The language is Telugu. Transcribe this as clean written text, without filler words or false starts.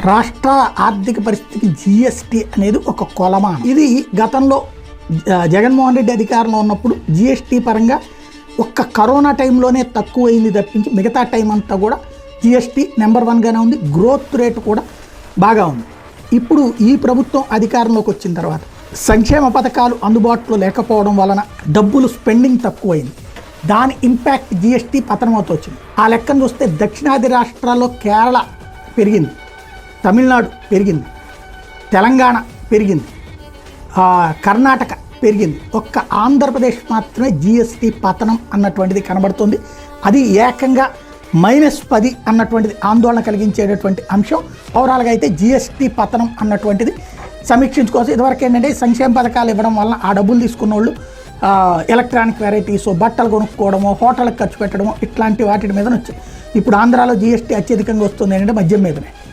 రాష్ట్ర ఆర్థిక పరిస్థితికి జిఎస్టీ అనేది ఒక కొలమానం. ఇది గతంలో జగన్మోహన్ రెడ్డి అధికారంలో ఉన్నప్పుడు జిఎస్టీ పరంగా ఒక్క కరోనా టైంలోనే తక్కువైంది తప్పించి మిగతా టైం అంతా కూడా జిఎస్టీ నెంబర్ 1గానే ఉంది. గ్రోత్ రేటు కూడా బాగా ఉంది. ఇప్పుడు ఈ ప్రభుత్వం అధికారంలోకి వచ్చిన తర్వాత సంక్షేమ పథకాలు అందుబాటులో లేకపోవడం వలన డబ్బులు స్పెండింగ్ తక్కువైంది. దాని ఇంపాక్ట్ జిఎస్టీ పతనమవుతూ వచ్చింది. ఆ లెక్కను చూస్తే దక్షిణాది రాష్ట్రాల్లో కేరళ పెరిగింది, తమిళనాడు పెరిగింది, తెలంగాణ పెరిగింది, కర్ణాటక పెరిగింది. ఒక్క ఆంధ్రప్రదేశ్ మాత్రమే జిఎస్టీ పతనం అన్నటువంటిది కనబడుతుంది. అది ఏకంగా -10 అన్నటువంటిది ఆందోళన కలిగించేటటువంటి అంశం. ఓవరాల్గా అయితే జిఎస్టీ పతనం అన్నటువంటిది సమీక్షించుకోవచ్చు. ఇదివరకు ఏంటంటే సంక్షేమ పథకాలు ఇవ్వడం వల్ల ఆ డబ్బులు తీసుకున్న వాళ్ళు ఎలక్ట్రానిక్ వెరైటీస్, బట్టలు కొనుక్కోవడమో, హోటల్కి ఖర్చు పెట్టడమో ఇట్లాంటి వాటి మీద వచ్చాయి. ఇప్పుడు ఆంధ్రాలో జిఎస్టీ అత్యధికంగా వస్తుంది ఏంటంటే మద్యం మీదనే.